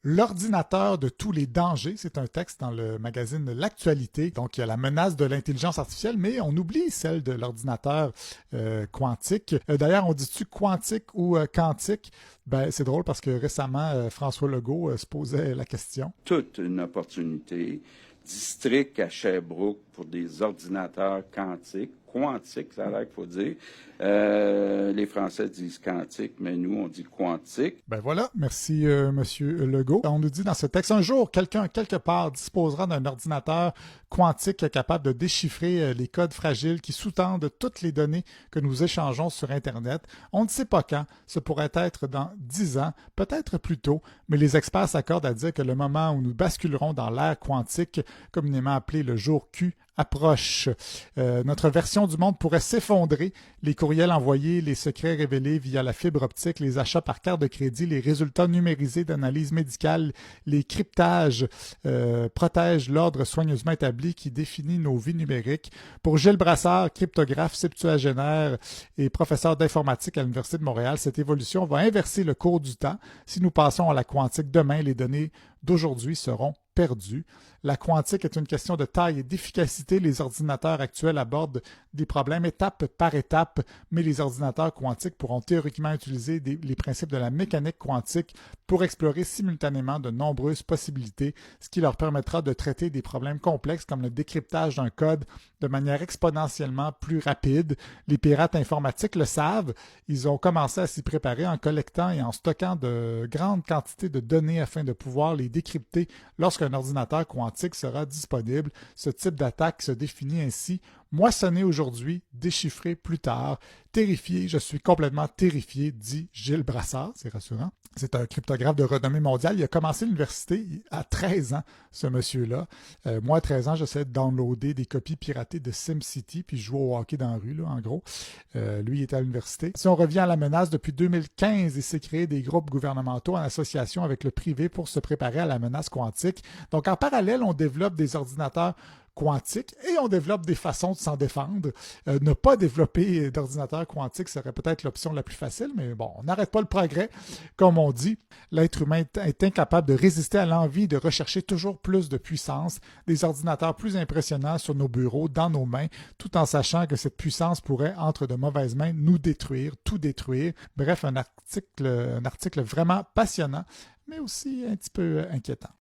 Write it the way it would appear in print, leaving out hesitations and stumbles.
L'ordinateur de tous les dangers, c'est un texte dans le magazine L'Actualité. Donc, il y a la menace de l'intelligence artificielle, mais on oublie celle de l'ordinateur quantique. D'ailleurs, on dit-tu quantique ou quantique? Ben, c'est drôle parce que récemment, François Legault se posait la question. Toute une opportunité. District à Sherbrooke pour des ordinateurs quantiques, ça a l'air qu'il faut dire. Les Français disent quantique, mais nous, on dit quantique. Ben voilà, merci Monsieur Legault. On nous dit dans ce texte, un jour, quelqu'un quelque part disposera d'un ordinateur quantique capable de déchiffrer les codes fragiles qui sous-tendent toutes les données que nous échangeons sur Internet. On ne sait pas quand, ce pourrait être dans 10 ans, peut-être plus tôt, mais les experts s'accordent à dire que le moment où nous basculerons dans l'ère quantique, communément appelé le jour Q, approche. Notre version du monde pourrait s'effondrer. Les courriels envoyés, les secrets révélés via la fibre optique, les achats par carte de crédit, les résultats numérisés d'analyse médicale, les cryptages protègent l'ordre soigneusement établi qui définit nos vies numériques. Pour Gilles Brassard, cryptographe septuagénaire et professeur d'informatique à l'Université de Montréal, cette évolution va inverser le cours du temps. Si nous passons à la quantique demain, les données d'aujourd'hui seront perdues. La quantique est une question de taille et d'efficacité. Les ordinateurs actuels abordent des problèmes étape par étape, mais les ordinateurs quantiques pourront théoriquement utiliser les principes de la mécanique quantique pour explorer simultanément de nombreuses possibilités, ce qui leur permettra de traiter des problèmes complexes comme le décryptage d'un code de manière exponentiellement plus rapide. Les pirates informatiques le savent. Ils ont commencé à s'y préparer en collectant et en stockant de grandes quantités de données afin de pouvoir les décrypter lorsqu'un ordinateur quantique sera disponible. Ce type d'attaque se définit ainsi: moissonner aujourd'hui, déchiffrer plus tard. Terrifié, je suis complètement terrifié, dit Gilles Brassard. C'est rassurant. C'est un cryptographe de renommée mondiale. Il a commencé l'université à 13 ans, ce monsieur-là. Moi, à 13 ans, j'essayais de downloader des copies piratées de SimCity, puis je jouais au hockey dans la rue, là, en gros. Lui, il était à l'université. Si on revient à la menace, depuis 2015, il s'est créé des groupes gouvernementaux en association avec le privé pour se préparer à la menace quantique. Donc, en parallèle, on développe des ordinateurs quantique et on développe des façons de s'en défendre. Ne pas développer d'ordinateur quantique serait peut-être l'option la plus facile, mais bon, on n'arrête pas le progrès. Comme on dit, l'être humain est incapable de résister à l'envie de rechercher toujours plus de puissance, des ordinateurs plus impressionnants sur nos bureaux, dans nos mains, tout en sachant que cette puissance pourrait, entre de mauvaises mains, nous détruire, tout détruire. Bref, un article vraiment passionnant, mais aussi un petit peu inquiétant.